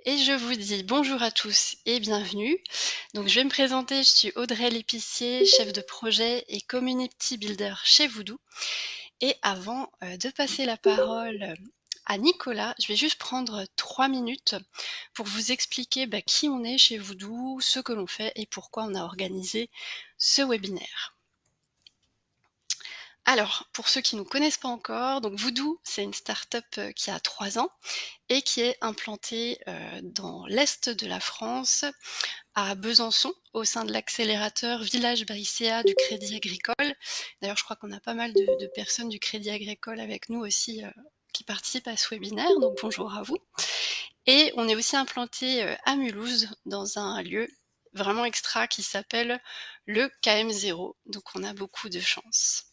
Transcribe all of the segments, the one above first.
Et je vous dis bonjour à tous et bienvenue. Donc je vais me présenter, je suis Audrey Lépicier, chef de projet et community builder chez Voodoo. Et avant de passer la parole à Nicolas, je vais juste prendre 3 minutes pour vous expliquer qui on est chez Voodoo, ce que l'on fait et pourquoi on a organisé ce webinaire. Alors, pour ceux qui ne nous connaissent pas encore, donc Voodoo, c'est une start-up qui a 3 ans et qui est implantée dans l'est de la France, à Besançon, au sein de l'accélérateur Village Bricea du Crédit Agricole. D'ailleurs, je crois qu'on a pas mal de personnes du Crédit Agricole avec nous aussi qui participent à ce webinaire, donc bonjour à vous. Et on est aussi implanté à Mulhouse, dans un lieu vraiment extra qui s'appelle le KM0, donc on a beaucoup de chance.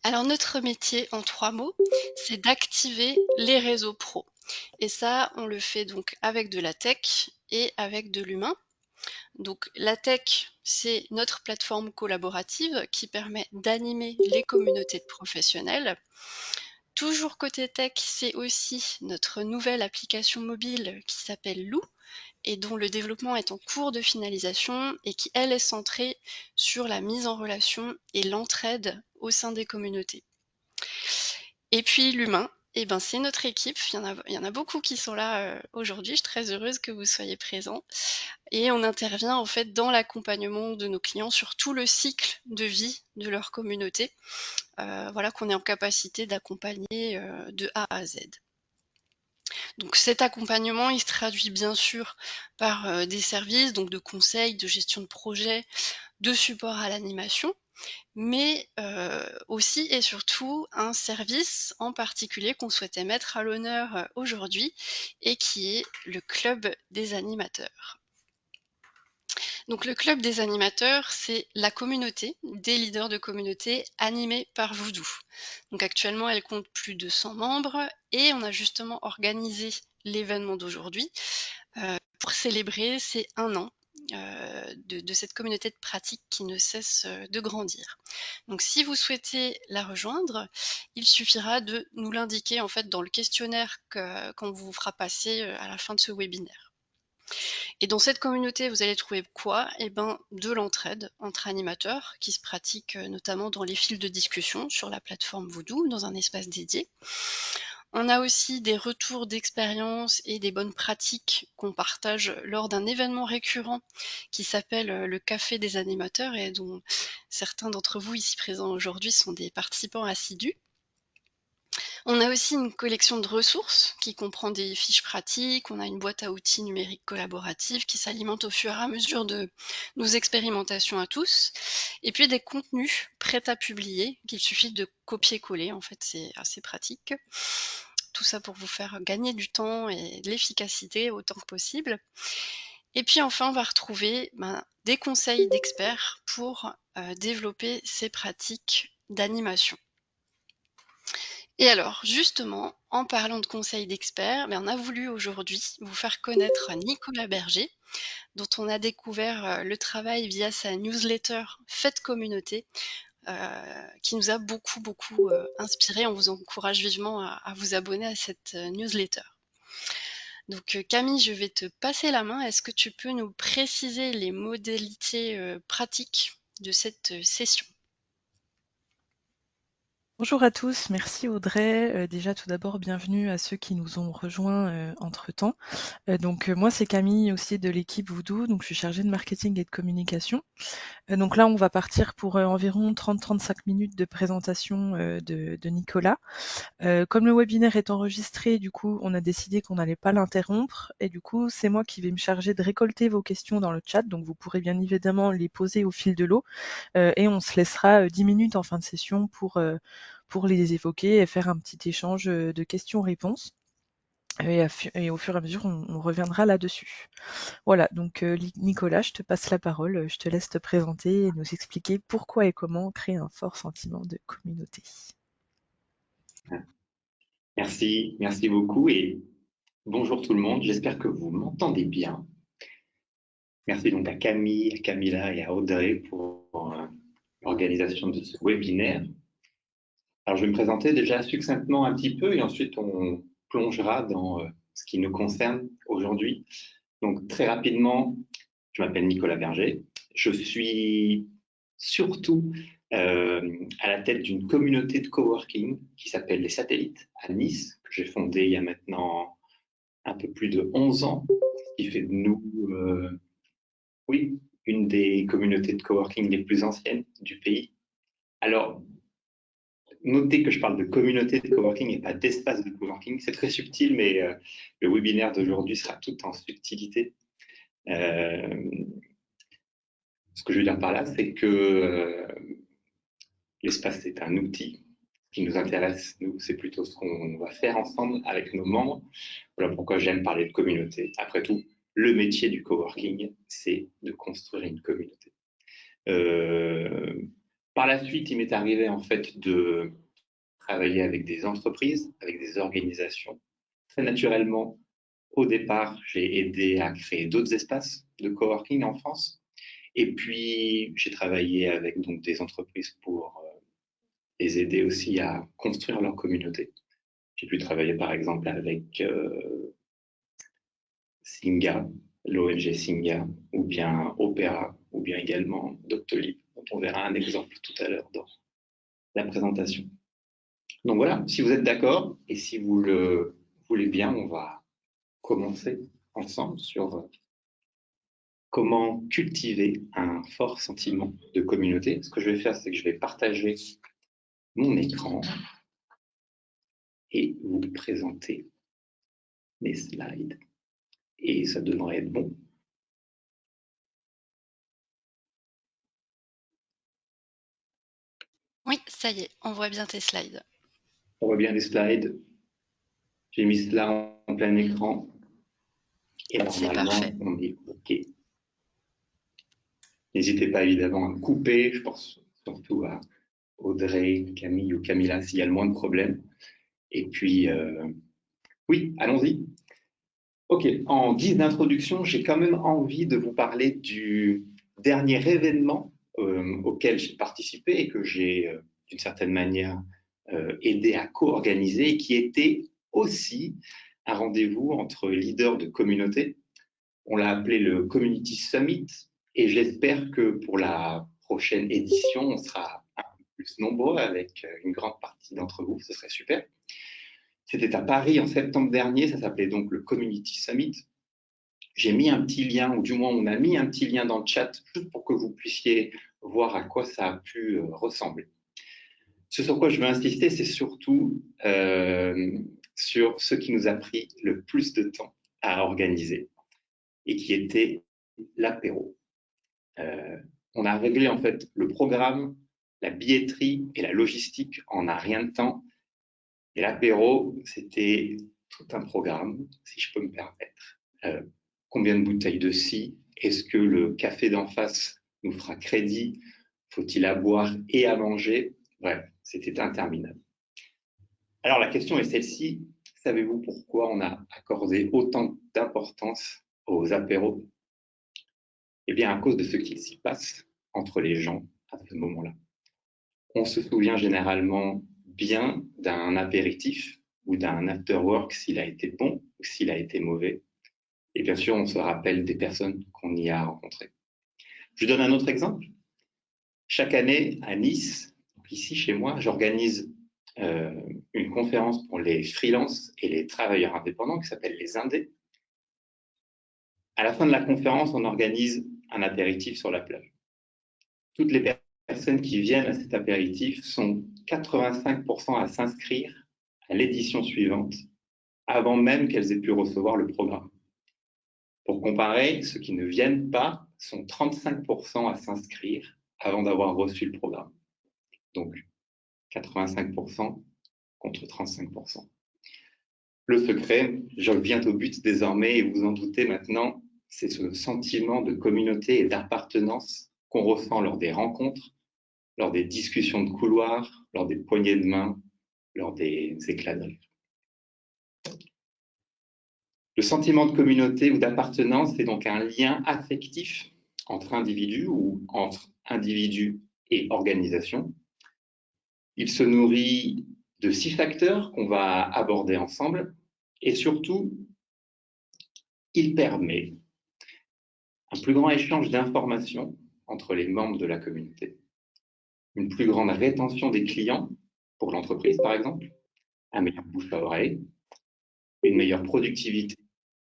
Alors notre métier, en 3 mots, c'est d'activer les réseaux pro. Et ça, on le fait donc avec de la tech et avec de l'humain. Donc la tech, c'est notre plateforme collaborative qui permet d'animer les communautés de professionnels. Toujours côté tech, c'est aussi notre nouvelle application mobile qui s'appelle Lou et dont le développement est en cours de finalisation et qui, elle, est centrée sur la mise en relation et l'entraide au sein des communautés. Et puis l'humain, c'est notre équipe. Il y en a beaucoup qui sont là aujourd'hui. Je suis très heureuse que vous soyez présents. Et on intervient en fait dans l'accompagnement de nos clients sur tout le cycle de vie de leur communauté. Voilà qu'on est en capacité d'accompagner de A à Z. Donc cet accompagnement, il se traduit bien sûr par des services, donc de conseils, de gestion de projet, de support à l'animation, mais aussi et surtout un service en particulier qu'on souhaitait mettre à l'honneur aujourd'hui et qui est le club des animateurs. Donc le club des animateurs, c'est la communauté des leaders de communauté animés par Voodoo. Donc actuellement, elle compte plus de 100 membres et on a justement organisé l'événement d'aujourd'hui pour célébrer ces 1 an de cette communauté de pratique qui ne cesse de grandir. Donc si vous souhaitez la rejoindre, il suffira de nous l'indiquer en fait dans le questionnaire qu'on vous fera passer à la fin de ce webinaire. Et dans cette communauté, vous allez trouver quoi? De l'entraide entre animateurs qui se pratique notamment dans les fils de discussion sur la plateforme Voodoo, dans un espace dédié. On a aussi des retours d'expérience et des bonnes pratiques qu'on partage lors d'un événement récurrent qui s'appelle le Café des animateurs et dont certains d'entre vous ici présents aujourd'hui sont des participants assidus. On a aussi une collection de ressources qui comprend des fiches pratiques, on a une boîte à outils numérique collaborative qui s'alimente au fur et à mesure de nos expérimentations à tous, et puis des contenus prêts à publier qu'il suffit de copier-coller, en fait c'est assez pratique. Tout ça pour vous faire gagner du temps et de l'efficacité autant que possible. Et puis enfin, on va retrouver des conseils d'experts pour développer ces pratiques d'animation. Et alors, justement, en parlant de conseils d'experts, on a voulu aujourd'hui vous faire connaître Nicolas Berger, dont on a découvert le travail via sa newsletter Faites Communauté, qui nous a beaucoup inspiré. On vous encourage vivement à vous abonner à cette newsletter. Donc Camille, je vais te passer la main. Est-ce que tu peux nous préciser les modalités pratiques de cette session? Bonjour à tous, merci Audrey. Déjà tout d'abord, bienvenue à ceux qui nous ont rejoints entre-temps. Moi c'est Camille aussi de l'équipe Voodoo, donc je suis chargée de marketing et de communication. Donc là on va partir pour environ 30-35 minutes de présentation de Nicolas. Comme le webinaire est enregistré, du coup on a décidé qu'on n'allait pas l'interrompre et du coup c'est moi qui vais me charger de récolter vos questions dans le chat, donc vous pourrez bien évidemment les poser au fil de l'eau et on se laissera 10 minutes en fin de session pour les évoquer et faire un petit échange de questions-réponses. Et au fur et à mesure, on reviendra là-dessus. Voilà, donc Nicolas, je te passe la parole, je te laisse te présenter et nous expliquer pourquoi et comment créer un fort sentiment de communauté. Merci beaucoup et bonjour tout le monde. J'espère que vous m'entendez bien. Merci donc à Camille, à Camilla et à Audrey pour l'organisation de ce webinaire. Alors je vais me présenter déjà succinctement un petit peu et ensuite on plongera dans ce qui nous concerne aujourd'hui. Donc, très rapidement, je m'appelle Nicolas Berger. Je suis surtout à la tête d'une communauté de coworking qui s'appelle Les Satellites à Nice, que j'ai fondée il y a maintenant un peu plus de 11 ans, ce qui fait de nous, oui, une des communautés de coworking les plus anciennes du pays. Alors, notez que je parle de communauté de coworking et pas d'espace de coworking. C'est très subtil, mais le webinaire d'aujourd'hui sera tout en subtilité. Ce que je veux dire par là, c'est que l'espace, c'est un outil. Ce qui nous intéresse, nous, c'est plutôt ce qu'on va faire ensemble avec nos membres. Voilà pourquoi j'aime parler de communauté. Après tout, le métier du coworking, c'est de construire une communauté. Par la suite, il m'est arrivé en fait de travailler avec des entreprises, avec des organisations. Très naturellement, au départ, j'ai aidé à créer d'autres espaces de coworking en France. Et puis, j'ai travaillé avec donc, des entreprises pour les aider aussi à construire leur communauté. J'ai pu travailler par exemple avec Singa, l'ONG Singa, ou bien Opéra, ou bien également Doctolib, dont on verra un exemple tout à l'heure dans la présentation. Donc voilà, si vous êtes d'accord et si vous le voulez bien, on va commencer ensemble sur comment cultiver un fort sentiment de communauté. Ce que je vais faire, c'est que je vais partager mon écran et vous présenter mes slides. Et ça devrait être bon. Oui, ça y est, on voit bien tes slides. On voit bien les slides. J'ai mis cela en plein écran. Et C'est normalement, parfait. on est OK. N'hésitez pas évidemment à me couper. Je pense surtout à Audrey, Camille ou Camilla s'il y a le moins de problèmes. Et puis, oui, allons-y. OK, en guise d'introduction, j'ai quand même envie de vous parler du dernier événement auquel j'ai participé et que j'ai, d'une certaine manière, aidé à co-organiser et qui était aussi un rendez-vous entre leaders de communauté. On l'a appelé le Community Summit et j'espère que pour la prochaine édition, on sera un peu plus nombreux avec une grande partie d'entre vous, ce serait super. C'était à Paris en septembre dernier, ça s'appelait donc le Community Summit. J'ai mis un petit lien, ou du moins on a mis un petit lien dans le chat, juste pour que vous puissiez voir à quoi ça a pu ressembler. Ce sur quoi je veux insister, c'est surtout sur ce qui nous a pris le plus de temps à organiser et qui était l'apéro. On a réglé en fait le programme, la billetterie et la logistique en un rien de temps. Et l'apéro, c'était tout un programme, si je peux me permettre. Combien de bouteilles de ci? Est-ce que le café d'en face nous fera crédit? Faut-il à boire et à manger? Bref, c'était interminable. Alors la question est celle-ci. Savez-vous pourquoi on a accordé autant d'importance aux apéros? Eh bien, à cause de ce qu'il s'y passe entre les gens à ce moment-là. On se souvient généralement bien d'un apéritif ou d'un after-work s'il a été bon ou s'il a été mauvais. Et bien sûr, on se rappelle des personnes qu'on y a rencontrées. Je donne un autre exemple. Chaque année, à Nice, donc ici chez moi, j'organise une conférence pour les freelances et les travailleurs indépendants qui s'appelle les Indés. À la fin de la conférence, on organise un apéritif sur la plage. Toutes les personnes qui viennent à cet apéritif sont 85% à s'inscrire à l'édition suivante avant même qu'elles aient pu recevoir le programme. Pour comparer, ceux qui ne viennent pas sont 35% à s'inscrire avant d'avoir reçu le programme. Donc, 85% contre 35%. Le secret, je viens au but désormais, et vous en doutez maintenant, c'est ce sentiment de communauté et d'appartenance qu'on ressent lors des rencontres, lors des discussions de couloir, lors des poignées de main, lors des éclats de rire. Le sentiment de communauté ou d'appartenance, c'est donc un lien affectif entre individus ou entre individus et organisations. Il se nourrit de 6 facteurs qu'on va aborder ensemble et surtout, il permet un plus grand échange d'informations entre les membres de la communauté, une plus grande rétention des clients pour l'entreprise, par exemple, un meilleur bouche à oreille, une meilleure productivité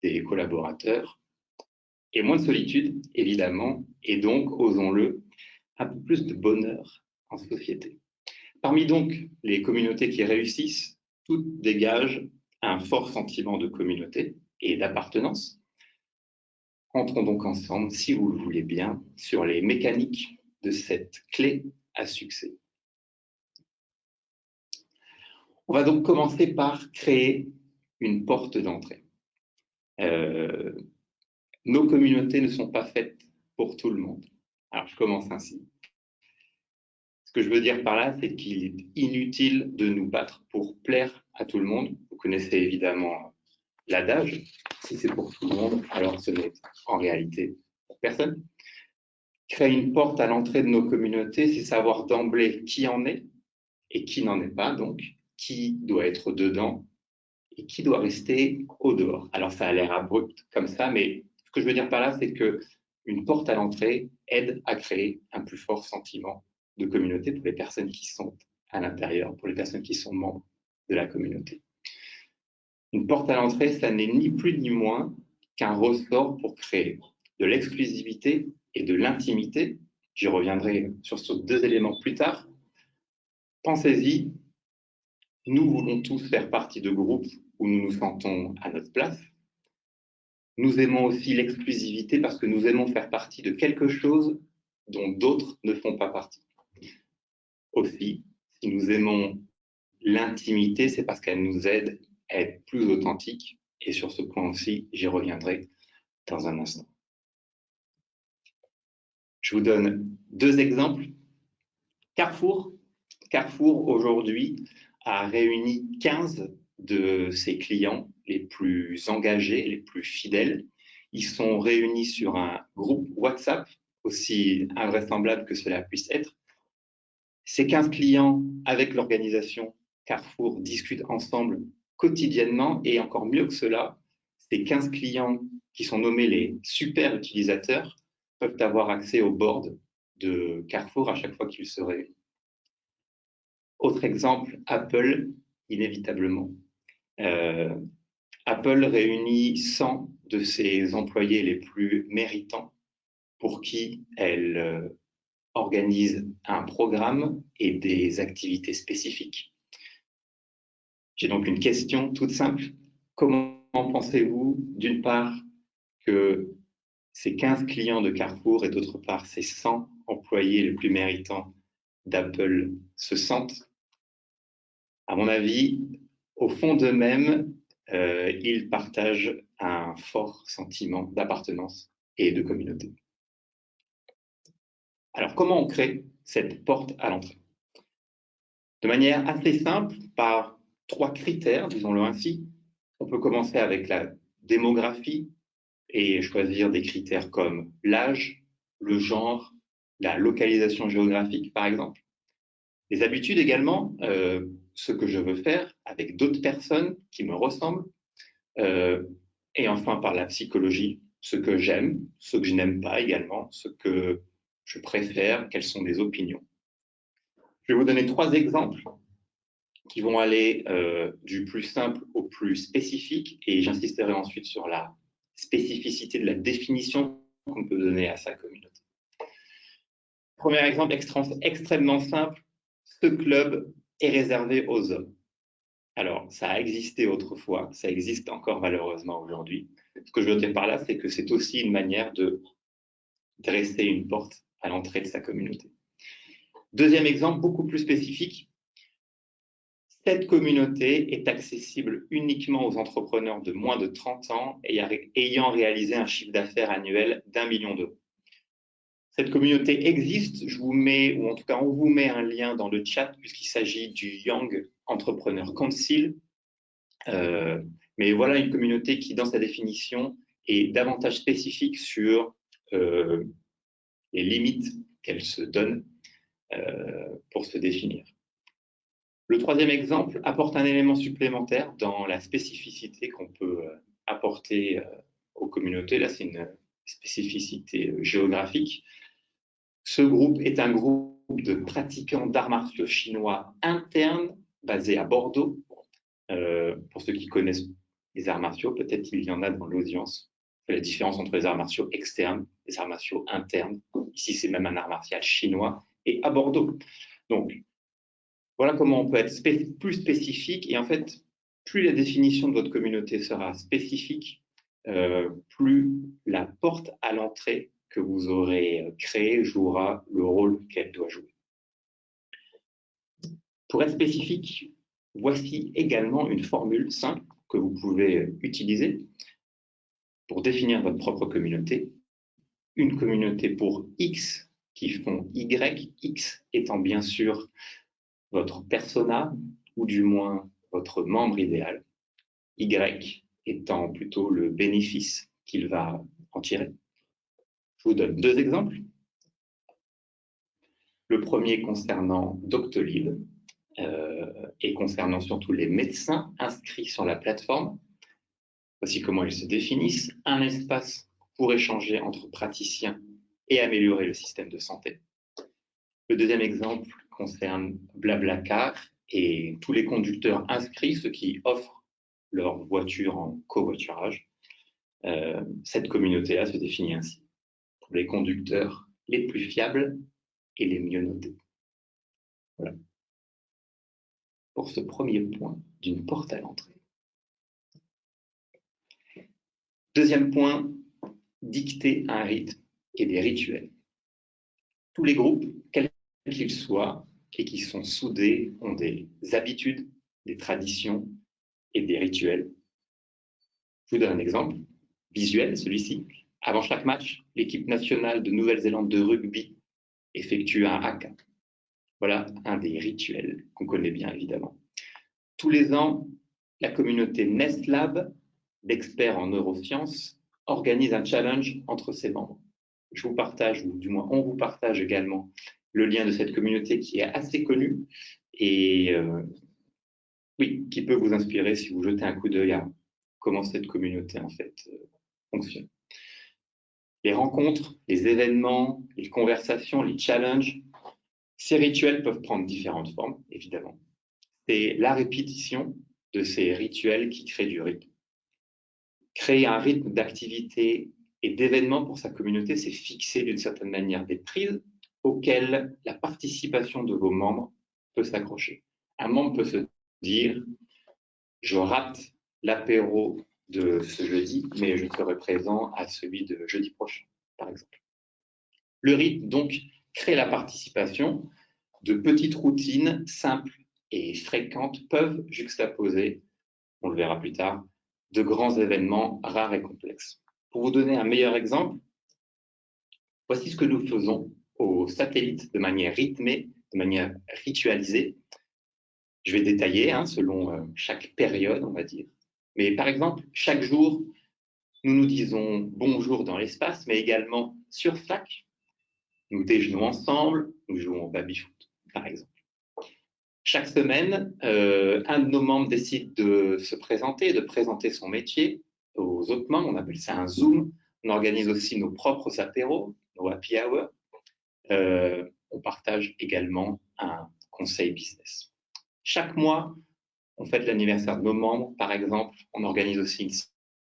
des collaborateurs et moins de solitude, évidemment, et donc, osons-le, un peu plus de bonheur en société. Parmi donc les communautés qui réussissent, toutes dégagent un fort sentiment de communauté et d'appartenance. Entrons donc ensemble, si vous le voulez bien, sur les mécaniques de cette clé à succès. On va donc commencer par créer une porte d'entrée. Nos communautés ne sont pas faites pour tout le monde. Alors, je commence ainsi. Ce que je veux dire par là, c'est qu'il est inutile de nous battre pour plaire à tout le monde. Vous connaissez évidemment l'adage, si c'est pour tout le monde, alors ce n'est en réalité pour personne. Créer une porte à l'entrée de nos communautés, c'est savoir d'emblée qui en est et qui n'en est pas, donc qui doit être dedans et qui doit rester au dehors. Alors ça a l'air abrupt comme ça, mais ce que je veux dire par là, c'est que une porte à l'entrée aide à créer un plus fort sentiment de communauté pour les personnes qui sont à l'intérieur, pour les personnes qui sont membres de la communauté. Une porte à l'entrée, ça n'est ni plus ni moins qu'un ressort pour créer de l'exclusivité et de l'intimité. J'y reviendrai sur ces deux éléments plus tard. Pensez-y, nous voulons tous faire partie de groupes où nous nous sentons à notre place. Nous aimons aussi l'exclusivité parce que nous aimons faire partie de quelque chose dont d'autres ne font pas partie. Aussi, si nous aimons l'intimité, c'est parce qu'elle nous aide à être plus authentiques. Et sur ce point aussi, j'y reviendrai dans un instant. Je vous donne deux exemples. Carrefour aujourd'hui a réuni 15 de ses clients les plus engagés, les plus fidèles. Ils sont réunis sur un groupe WhatsApp, aussi invraisemblable que cela puisse être. Ces 15 clients, avec l'organisation Carrefour, discutent ensemble quotidiennement et encore mieux que cela, ces 15 clients qui sont nommés les super utilisateurs peuvent avoir accès au board de Carrefour à chaque fois qu'ils se réunissent. Autre exemple, Apple, inévitablement. Apple réunit 100 de ses employés les plus méritants pour qui elle organise un programme et des activités spécifiques. J'ai donc une question toute simple. Comment pensez-vous, d'une part, que ces 15 clients de Carrefour et d'autre part, ces 100 employés les plus méritants d'Apple se sentent? À mon avis, au fond d'eux-mêmes, ils partagent un fort sentiment d'appartenance et de communauté. Alors, comment on crée cette porte à l'entrée? De manière assez simple, par 3 critères, disons-le ainsi. On peut commencer avec la démographie et choisir des critères comme l'âge, le genre, la localisation géographique, par exemple. Les habitudes également, ce que je veux faire avec d'autres personnes qui me ressemblent. Et enfin, par la psychologie, ce que j'aime, ce que je n'aime pas également, ce que je préfère, quelles sont mes opinions. Je vais vous donner 3 exemples qui vont aller du plus simple au plus spécifique et j'insisterai ensuite sur la spécificité de la définition qu'on peut donner à sa communauté. Premier exemple extrêmement simple, ce club est réservé aux hommes. Alors, ça a existé autrefois, ça existe encore malheureusement aujourd'hui. Ce que je veux dire par là, c'est que c'est aussi une manière de dresser une porte à l'entrée de sa communauté. Deuxième exemple, beaucoup plus spécifique, cette communauté est accessible uniquement aux entrepreneurs de moins de 30 ans et ayant réalisé un chiffre d'affaires annuel d'1 million d'euros. Cette communauté existe, je vous mets, ou en tout cas on vous met un lien dans le chat puisqu'il s'agit du Young Entrepreneur Council. Mais voilà une communauté qui, dans sa définition, est davantage spécifique sur les limites qu'elle se donne pour se définir. Le troisième exemple apporte un élément supplémentaire dans la spécificité qu'on peut apporter aux communautés. Là, c'est une spécificité géographique. Ce groupe est un groupe de pratiquants d'arts martiaux chinois internes basés à Bordeaux. Pour ceux qui connaissent les arts martiaux, peut-être il y en a dans l'audience. La différence entre les arts martiaux externes et les arts martiaux internes. Ici, c'est même un art martial chinois et à Bordeaux. Donc, voilà comment on peut être plus spécifique. Et en fait, plus la définition de votre communauté sera spécifique, plus la porte à l'entrée que vous aurez créée jouera le rôle qu'elle doit jouer. Pour être spécifique, voici également une formule simple que vous pouvez utiliser pour définir votre propre communauté. Une communauté pour X qui font Y, X étant bien sûr votre persona, ou du moins votre membre idéal, Y étant plutôt le bénéfice qu'il va en tirer. Je vous donne deux exemples. Le premier concernant Doctolib et concernant surtout les médecins inscrits sur la plateforme. Voici comment ils se définissent. Un espace pour échanger entre praticiens et améliorer le système de santé. Le deuxième exemple concerne Blablacar et tous les conducteurs inscrits, ceux qui offrent leur voiture en covoiturage. Cette communauté-là se définit ainsi. Pour les conducteurs les plus fiables et les mieux notés. Voilà. Pour ce premier point d'une porte à l'entrée. Deuxième point, dicter un rythme et des rituels. Tous les groupes, quels qu'ils soient, et qui sont soudés, ont des habitudes, des traditions et des rituels. Je vous donne un exemple visuel, celui-ci. Avant chaque match, l'équipe nationale de Nouvelle-Zélande de rugby effectue un haka. Voilà un des rituels qu'on connaît bien, évidemment. Tous les ans, la communauté NestLab, d'experts en neurosciences, organise un challenge entre ses membres. Je vous partage, ou du moins on vous partage également le lien de cette communauté qui est assez connue et oui, qui peut vous inspirer si vous jetez un coup d'œil à comment cette communauté en fait fonctionne. Les rencontres, les événements, les conversations, les challenges, ces rituels peuvent prendre différentes formes, évidemment. C'est la répétition de ces rituels qui crée du rythme. Créer un rythme d'activité et d'événements pour sa communauté, c'est fixer d'une certaine manière des prises auxquelles la participation de vos membres peut s'accrocher. Un membre peut se dire « je rate l'apéro de ce jeudi, mais je serai présent à celui de jeudi prochain », par exemple. Le rythme, donc, crée la participation. De petites routines simples et fréquentes peuvent juxtaposer, on le verra plus tard, de grands événements rares et complexes. Pour vous donner un meilleur exemple, voici ce que nous faisons au satellite de manière rythmée, de manière ritualisée. Je vais détailler selon chaque période, on va dire. Mais par exemple, chaque jour, nous nous disons bonjour dans l'espace, mais également sur Slack. Nous déjeunons ensemble, nous jouons au baby-foot, par exemple. Chaque semaine, un de nos membres décide de se présenter, de présenter son métier aux autres membres. On appelle ça un Zoom. On organise aussi nos propres apéros, nos happy hours. On partage également un conseil business. Chaque mois, on fête l'anniversaire de nos membres. Par exemple, on organise aussi une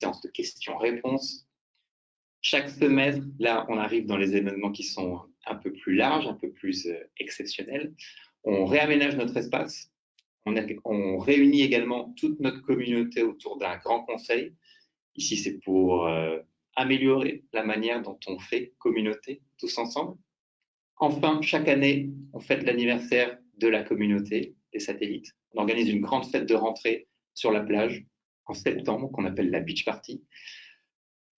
séance de questions-réponses. Chaque semestre, là, on arrive dans les événements qui sont un peu plus larges, un peu plus exceptionnels. On réaménage notre espace. On réunit également toute notre communauté autour d'un grand conseil. Ici, c'est pour améliorer la manière dont on fait communauté tous ensemble. Enfin, chaque année, on fête l'anniversaire de la communauté des satellites. On organise une grande fête de rentrée sur la plage en septembre, qu'on appelle la beach party,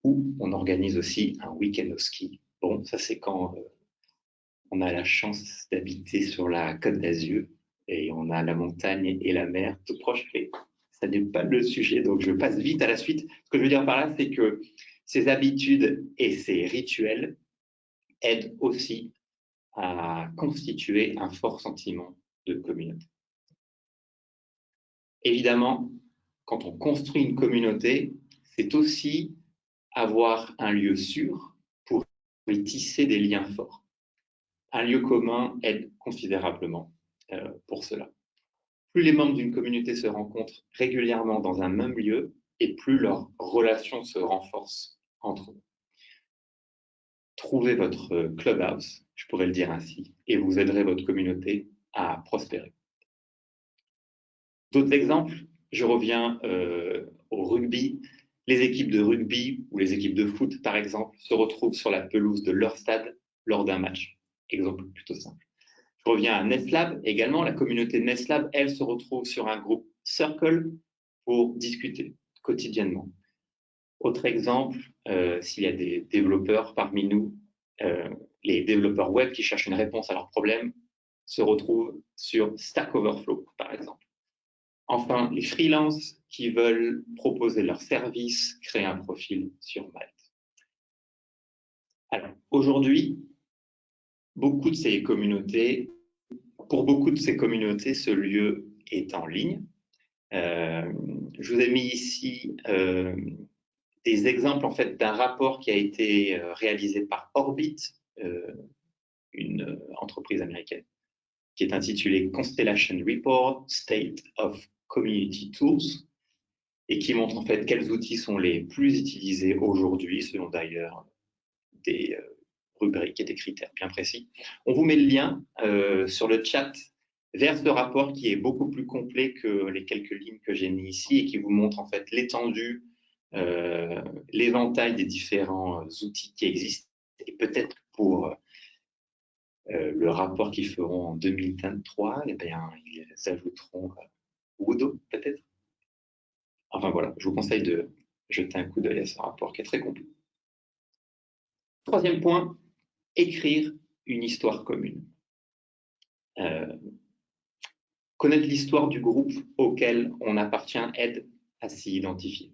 où on organise aussi un week-end au ski. Bon, ça c'est quand on a la chance d'habiter sur la Côte d'Azur et on a la montagne et la mer tout proche, mais ça n'est pas le sujet, donc je passe vite à la suite. Ce que je veux dire par là, c'est que ces habitudes et ces rituels aident aussi à constituer un fort sentiment de communauté. Évidemment, quand on construit une communauté, c'est aussi avoir un lieu sûr pour y tisser des liens forts. Un lieu commun aide considérablement pour cela. Plus les membres d'une communauté se rencontrent régulièrement dans un même lieu, et plus leurs relations se renforcent entre eux. Trouvez votre clubhouse, je pourrais le dire ainsi, et vous aiderez votre communauté à prospérer. D'autres exemples, je reviens au rugby. Les équipes de rugby ou les équipes de foot, par exemple, se retrouvent sur la pelouse de leur stade lors d'un match. Exemple plutôt simple. Je reviens à Nestlab également. La communauté de Nestlab, elle, se retrouve sur un groupe Circle pour discuter quotidiennement. Autre exemple, s'il y a des développeurs parmi nous, les développeurs web qui cherchent une réponse à leurs problèmes se retrouvent sur Stack Overflow, par exemple. Enfin, les freelances qui veulent proposer leurs services créent un profil sur Malte. Alors, aujourd'hui, pour beaucoup de ces communautés, ce lieu est en ligne. Je vous ai mis ici des exemples en fait d'un rapport qui a été réalisé par Orbit, une entreprise américaine, qui est intitulé Constellation Report State of Community Tools, et qui montre en fait quels outils sont les plus utilisés aujourd'hui, selon d'ailleurs des rubriques et des critères bien précis. On vous met le lien sur le chat vers ce rapport qui est beaucoup plus complet que les quelques lignes que j'ai mis ici et qui vous montre en fait l'étendue, l'éventail des différents outils qui existent. Et peut-être pour le rapport qu'ils feront en 2023, eh bien, ils ajouteront Woodo, peut-être. Enfin voilà, je vous conseille de jeter un coup d'œil à ce rapport qui est très complet. Troisième point, écrire une histoire commune. Connaître l'histoire du groupe auquel on appartient aide à s'y identifier.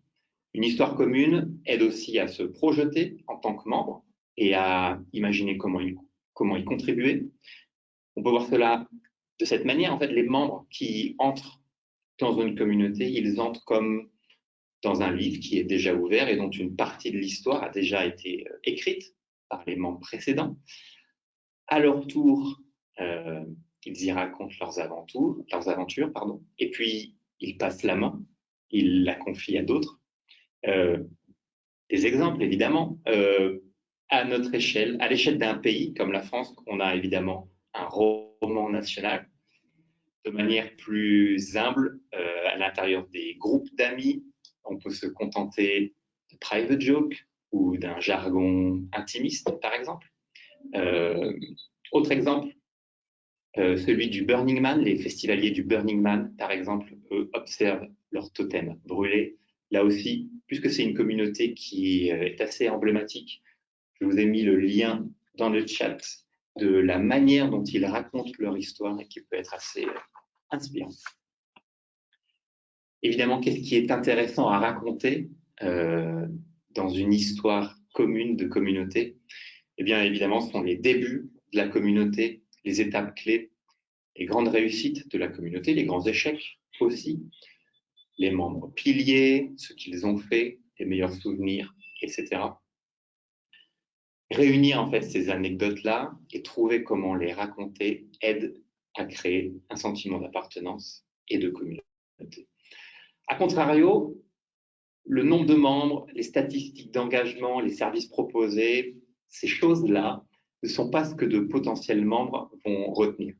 Une histoire commune aide aussi à se projeter en tant que membre et à imaginer comment y contribuer. On peut voir cela de cette manière. En fait, les membres qui entrent dans une communauté, ils entrent comme dans un livre qui est déjà ouvert et dont une partie de l'histoire a déjà été écrite par les membres précédents. À leur tour, ils y racontent leurs aventures, et puis ils passent la main, ils la confient à d'autres. Des exemples, évidemment, à notre échelle, à l'échelle d'un pays comme la France, on a évidemment un roman national. De manière plus humble, à l'intérieur des groupes d'amis, on peut se contenter de private jokes ou d'un jargon intimiste, par exemple. Autre exemple, celui du Burning Man. Les festivaliers du Burning Man, par exemple, eux, observent leur totem brûlé. Là aussi, puisque c'est une communauté qui est assez emblématique, je vous ai mis le lien dans le chat de la manière dont ils racontent leur histoire et qui peut être assez inspirant. Évidemment, qu'est-ce qui est intéressant à raconter dans une histoire commune de communauté? Eh bien, évidemment, ce sont les débuts de la communauté, les étapes clés, les grandes réussites de la communauté, les grands échecs aussi, les membres piliers, ce qu'ils ont fait, les meilleurs souvenirs, etc. Réunir en fait ces anecdotes-là et trouver comment les raconter aide à créer un sentiment d'appartenance et de communauté. A contrario, le nombre de membres, les statistiques d'engagement, les services proposés, ces choses-là ne sont pas ce que de potentiels membres vont retenir.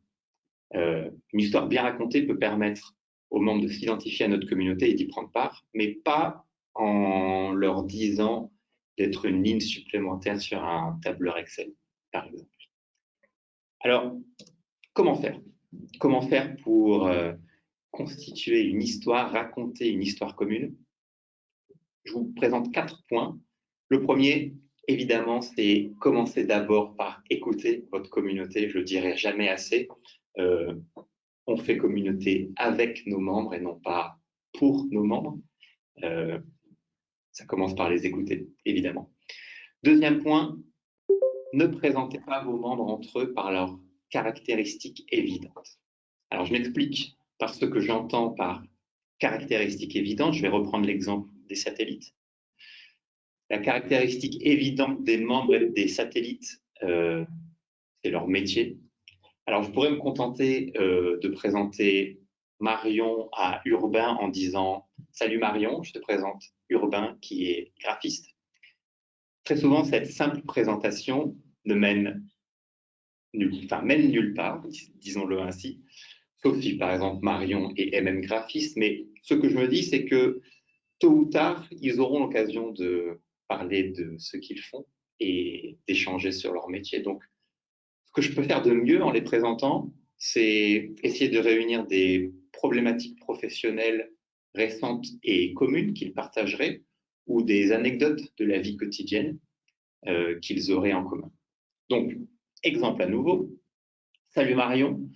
Une histoire bien racontée peut permettre aux membres de s'identifier à notre communauté et d'y prendre part, mais pas en leur disant d'être une ligne supplémentaire sur un tableur Excel, par exemple. Alors, comment faire? Comment faire pour constituer une histoire, raconter une histoire commune? Je vous présente 4 points. Le premier, évidemment, c'est commencer d'abord par écouter votre communauté. Je le dirai jamais assez. On fait communauté avec nos membres et non pas pour nos membres. Ça commence par les écouter, évidemment. Deuxième point, ne présentez pas vos membres entre eux par leurs caractéristiques évidentes. Alors, je m'explique par ce que j'entends par caractéristiques évidentes. Je vais reprendre l'exemple des satellites. La caractéristique évidente des membres des satellites, c'est leur métier. Alors, je pourrais me contenter de présenter Marion à Urbain en disant « Salut Marion, je te présente Urbain qui est graphiste ». Très souvent, cette simple présentation ne mène nulle part, disons-le ainsi, sauf si par exemple Marion est MM graphiste, mais ce que je me dis, c'est que tôt ou tard, ils auront l'occasion de parler de ce qu'ils font et d'échanger sur leur métier. Donc, ce que je peux faire de mieux en les présentant, c'est essayer de réunir des problématiques professionnelles récentes et communes qu'ils partageraient ou des anecdotes de la vie quotidienne qu'ils auraient en commun. Donc, exemple à nouveau. Salut Marion,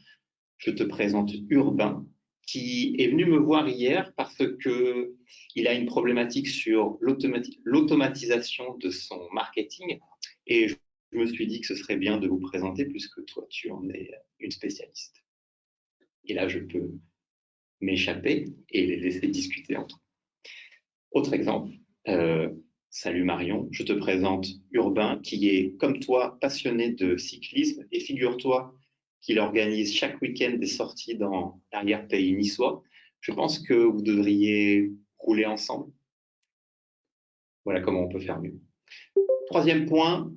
je te présente Urbain, qui est venu me voir hier parce qu'il a une problématique sur l'automatisation de son marketing et je me suis dit que ce serait bien de vous présenter puisque toi, tu en es une spécialiste. Et là, je peux m'échapper et les laisser discuter entre eux. Autre exemple, salut Marion, je te présente Urbain qui est, comme toi, passionné de cyclisme et figure-toi qu'il organise chaque week-end des sorties dans l'arrière-pays niçois. Je pense que vous devriez rouler ensemble. Voilà comment on peut faire mieux. Troisième point,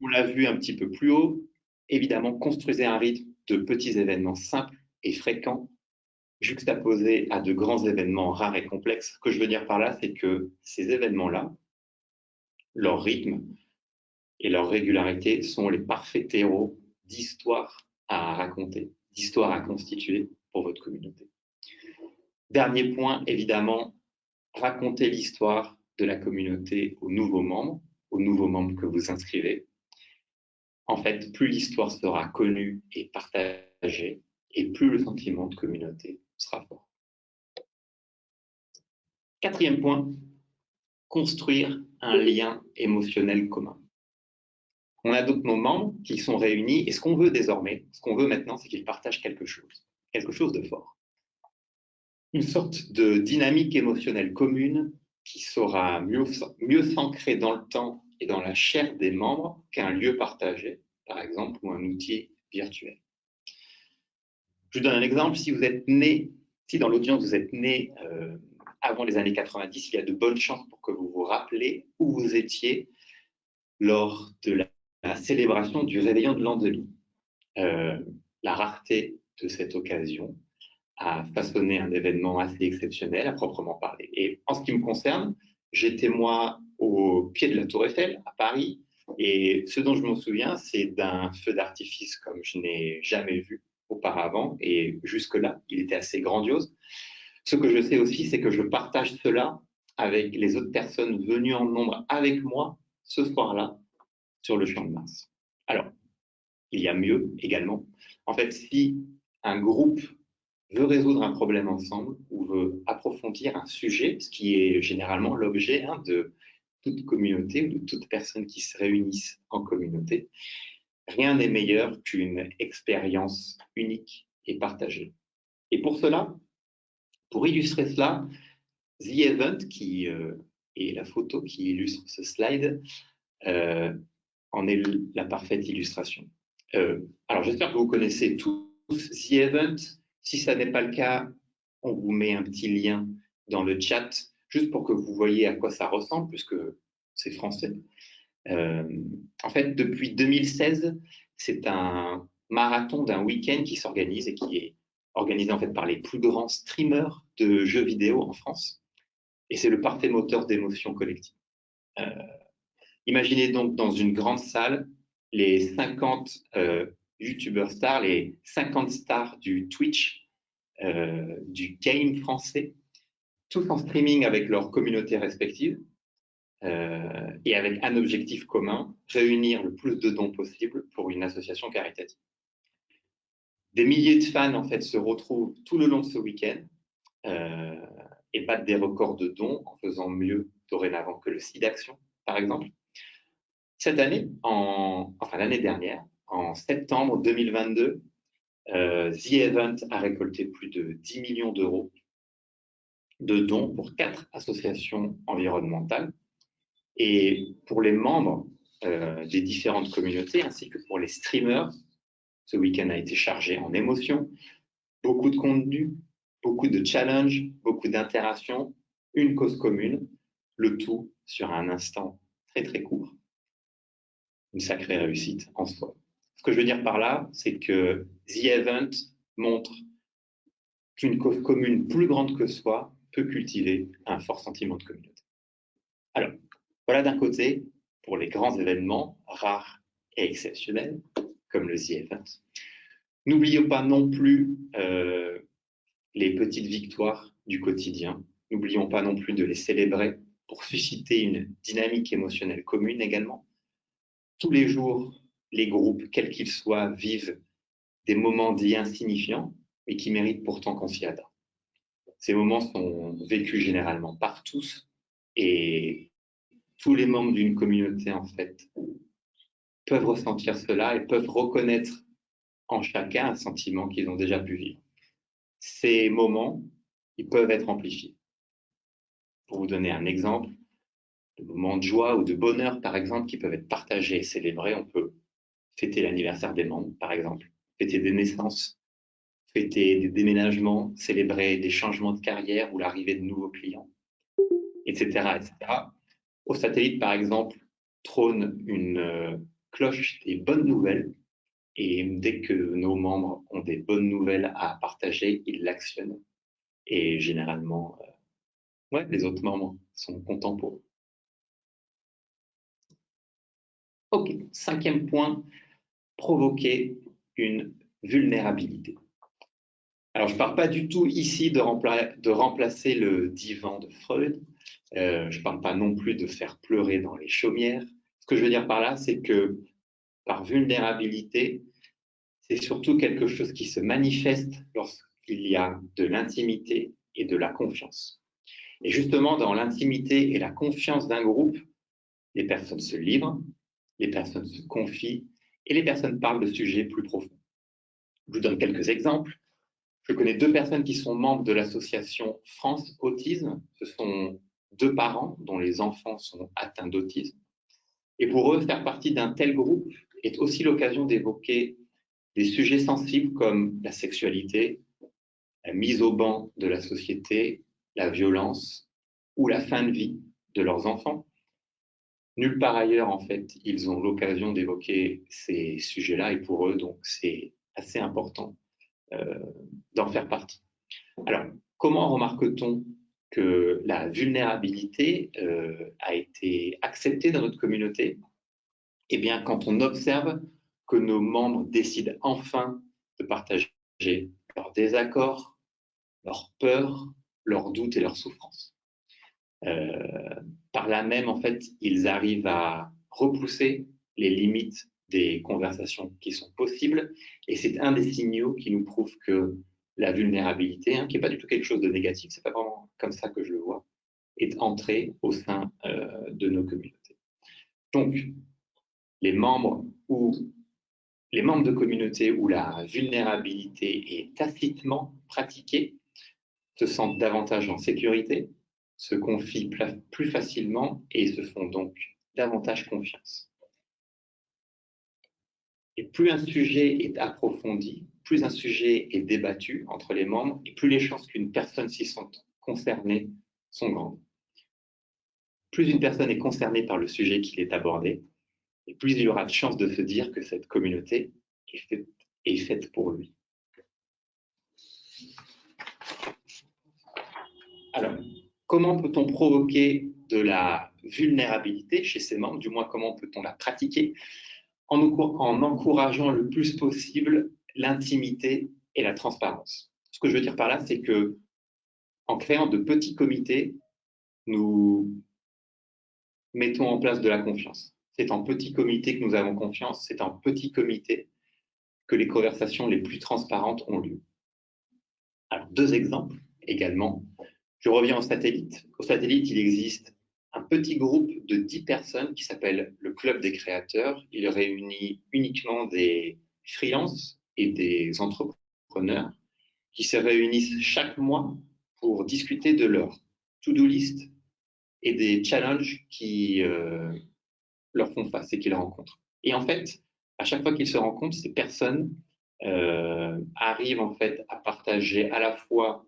on l'a vu un petit peu plus haut, évidemment, construisez un rythme de petits événements simples et fréquents, juxtaposés à de grands événements rares et complexes. Ce que je veux dire par là, c'est que ces événements-là, leur rythme et leur régularité sont les parfaits terreaux d'histoires à raconter, d'histoires à constituer pour votre communauté. Dernier point, évidemment, racontez l'histoire de la communauté aux nouveaux membres que vous inscrivez. En fait, plus l'histoire sera connue et partagée, et plus le sentiment de communauté sera fort. Quatrième point, construire un lien émotionnel commun. On a donc nos membres qui sont réunis, et ce qu'on veut désormais, ce qu'on veut maintenant, c'est qu'ils partagent quelque chose de fort. Une sorte de dynamique émotionnelle commune qui saura mieux s'ancrer dans le temps et dans la chair des membres qu'un lieu partagé, par exemple, ou un outil virtuel. Je vous donne un exemple. Si dans l'audience vous êtes né avant les années 90, il y a de bonnes chances pour que vous vous rappelez où vous étiez lors de la célébration du réveillon de l'an 2000. La rareté de cette occasion a façonné un événement assez exceptionnel à proprement parler. Et en ce qui me concerne, j'étais moi au pied de la Tour Eiffel à Paris, et ce dont je me souviens, c'est d'un feu d'artifice comme je n'ai jamais vu auparavant, et jusque-là, il était assez grandiose. Ce que je sais aussi, c'est que je partage cela avec les autres personnes venues en nombre avec moi ce soir-là sur le Champ de Mars. Alors, il y a mieux également. En fait, si un groupe veut résoudre un problème ensemble ou veut approfondir un sujet, ce qui est généralement l'objet de toute communauté ou de toute personne qui se réunissent en communauté, rien n'est meilleur qu'une expérience unique et partagée. Et pour cela, pour illustrer cela, The Event, qui est la photo qui illustre ce slide, en est la parfaite illustration. Alors j'espère que vous connaissez tous The Event. Si ça n'est pas le cas, on vous met un petit lien dans le chat, juste pour que vous voyez à quoi ça ressemble, puisque c'est français. En fait, depuis 2016, c'est un marathon d'un week-end qui s'organise et qui est organisé en fait par les plus grands streamers de jeux vidéo en France. Et c'est le parfait moteur d'émotion collective. Imaginez donc dans une grande salle les 50 youtubeurs stars, les 50 stars du Twitch, du game français, tous en streaming avec leurs communautés respectives et avec un objectif commun, réunir le plus de dons possible pour une association caritative. Des milliers de fans en fait se retrouvent tout le long de ce week-end et battent des records de dons en faisant mieux dorénavant que le site d'action, par exemple. Cette année, l'année dernière, en septembre 2022, The Event a récolté plus de 10 millions d'euros de dons pour 4 associations environnementales. Et pour les membres des différentes communautés, ainsi que pour les streamers, ce week-end a été chargé en émotions, beaucoup de contenu, beaucoup de challenges, beaucoup d'interactions, une cause commune, le tout sur un instant très très court. Une sacrée réussite en soi. Ce que je veux dire par là, c'est que The Event montre qu'une cause commune plus grande que soi peut cultiver un fort sentiment de communauté. Alors, voilà d'un côté pour les grands événements rares et exceptionnels, comme le The Event. N'oublions pas non plus les petites victoires du quotidien. N'oublions pas non plus de les célébrer pour susciter une dynamique émotionnelle commune également. Tous les jours, les groupes, quels qu'ils soient, vivent des moments dits insignifiants, mais qui méritent pourtant qu'on s'y attende. Ces moments sont vécus généralement par tous, et tous les membres d'une communauté, en fait, peuvent ressentir cela et peuvent reconnaître en chacun un sentiment qu'ils ont déjà pu vivre. Ces moments, ils peuvent être amplifiés. Pour vous donner un exemple, de moments de joie ou de bonheur, par exemple, qui peuvent être partagés et célébrés, on peut fêter l'anniversaire des membres, par exemple, fêter des naissances, fêter des déménagements, célébrer des changements de carrière ou l'arrivée de nouveaux clients, etc., etc. Au satellite, par exemple, trône une cloche des bonnes nouvelles, et dès que nos membres ont des bonnes nouvelles à partager, ils l'actionnent. Et généralement, les autres membres sont contents pour eux. Ok, 5e point, provoquer une vulnérabilité. Alors, je ne parle pas du tout ici de remplacer le divan de Freud. Je ne parle pas non plus de faire pleurer dans les chaumières. Ce que je veux dire par là, c'est que par vulnérabilité, c'est surtout quelque chose qui se manifeste lorsqu'il y a de l'intimité et de la confiance. Et justement, dans l'intimité et la confiance d'un groupe, les personnes se livrent, les personnes se confient et les personnes parlent de sujets plus profonds. Je vous donne quelques exemples. Je connais 2 personnes qui sont membres de l'association France Autisme. Ce sont 2 parents dont les enfants sont atteints d'autisme. Et pour eux, faire partie d'un tel groupe est aussi l'occasion d'évoquer des sujets sensibles comme la sexualité, la mise au banc de la société, la violence ou la fin de vie de leurs enfants. Nulle part ailleurs, en fait, ils ont l'occasion d'évoquer ces sujets-là et pour eux, donc, c'est assez important d'en faire partie. Alors, comment remarque-t-on que la vulnérabilité a été acceptée dans notre communauté? Eh bien, quand on observe que nos membres décident enfin de partager leurs désaccords, leurs peurs, leurs doutes et leurs souffrances. Par là même, en fait, ils arrivent à repousser les limites des conversations qui sont possibles, et c'est un des signaux qui nous prouve que la vulnérabilité, qui n'est pas du tout quelque chose de négatif, c'est pas vraiment comme ça que je le vois, est entrée au sein de nos communautés. Donc, les membres de communautés où la vulnérabilité est tacitement pratiquée se sentent davantage en sécurité, se confient plus facilement et se font donc davantage confiance. Et plus un sujet est approfondi, plus un sujet est débattu entre les membres, et plus les chances qu'une personne s'y sente concernée sont grandes. Plus une personne est concernée par le sujet qui est abordé, et plus il y aura de chances de se dire que cette communauté est faite pour lui. Alors, comment peut-on provoquer de la vulnérabilité chez ses membres, du moins comment peut-on la pratiquer, en encourageant le plus possible l'intimité et la transparence. Ce que je veux dire par là, c'est que en créant de petits comités, nous mettons en place de la confiance. C'est en petit comité que nous avons confiance, c'est en petit comité que les conversations les plus transparentes ont lieu. Alors, 2 exemples également. Je reviens au satellite. Au satellite, il existe un petit groupe de 10 personnes qui s'appelle le Club des créateurs. Il réunit uniquement des freelances et des entrepreneurs qui se réunissent chaque mois pour discuter de leur to-do list et des challenges qui leur font face et qu'ils rencontrent. Et en fait, à chaque fois qu'ils se rencontrent, ces personnes arrivent en fait à partager à la fois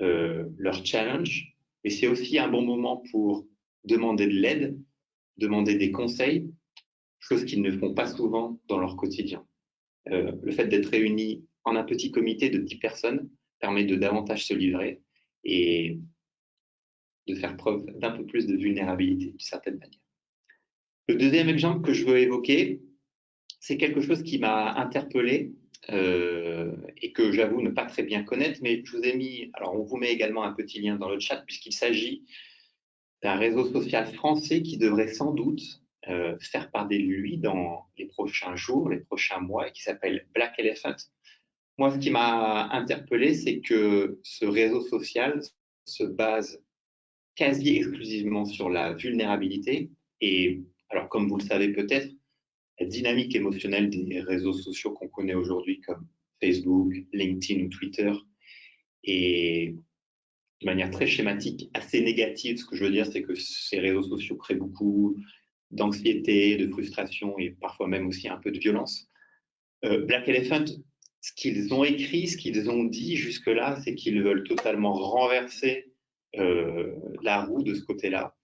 leurs challenges, mais c'est aussi un bon moment pour demander de l'aide, demander des conseils, chose qu'ils ne font pas souvent dans leur quotidien. Le fait d'être réunis en un petit comité de 10 personnes permet de davantage se livrer et de faire preuve d'un peu plus de vulnérabilité d'une certaine manière. Le deuxième exemple que je veux évoquer, c'est quelque chose qui m'a interpellé et que j'avoue ne pas très bien connaître, mais je vous ai mis, alors on vous met également un petit lien dans le chat puisqu'il s'agit d'un réseau social français qui devrait sans doute faire parler de lui dans les prochains jours, les prochains mois, et qui s'appelle Black Elephant. Moi, ce qui m'a interpellé, c'est que ce réseau social se base quasi exclusivement sur la vulnérabilité. Et alors, comme vous le savez peut-être, la dynamique émotionnelle des réseaux sociaux qu'on connaît aujourd'hui, comme Facebook, LinkedIn ou Twitter, est de manière très schématique assez négative. Ce que je veux dire, c'est que ces réseaux sociaux créent beaucoup d'anxiété, de frustration et parfois même aussi un peu de violence. Black Elephant, ce qu'ils ont écrit, ce qu'ils ont dit jusque-là, c'est qu'ils veulent totalement renverser la roue de ce côté-là,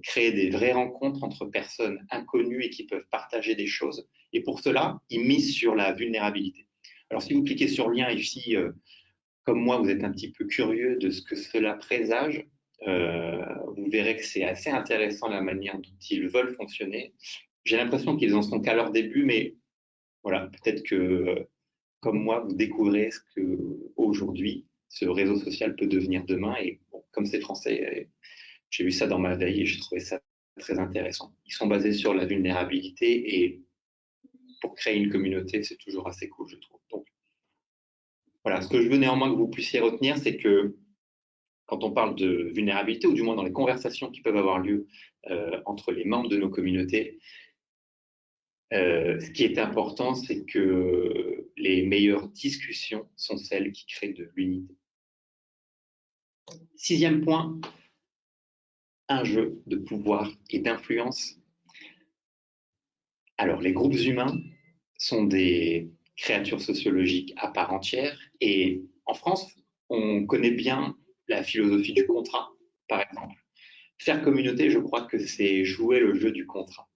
créer des vraies rencontres entre personnes inconnues et qui peuvent partager des choses. Et pour cela, ils misent sur la vulnérabilité. Alors, si vous cliquez sur le lien ici, comme moi, vous êtes un petit peu curieux de ce que cela présage, vous verrez que c'est assez intéressant la manière dont ils veulent fonctionner. J'ai l'impression qu'ils en sont qu'à leur début, mais voilà, peut-être que, comme moi, vous découvrez ce que aujourd'hui ce réseau social peut devenir demain. Et bon, comme c'est français, j'ai vu ça dans ma veille et j'ai trouvé ça très intéressant. Ils sont basés sur la vulnérabilité et pour créer une communauté, c'est toujours assez cool, je trouve. Donc, voilà, ce que je veux néanmoins que vous puissiez retenir, c'est que quand on parle de vulnérabilité, ou du moins dans les conversations qui peuvent avoir lieu entre les membres de nos communautés, ce qui est important, c'est que les meilleures discussions sont celles qui créent de l'unité. Sixième point, un jeu de pouvoir et d'influence. Alors, les groupes humains sont des créatures sociologiques à part entière et en France, on connaît bien la philosophie du contrat, par exemple. Faire communauté, je crois que c'est jouer le jeu du contrat.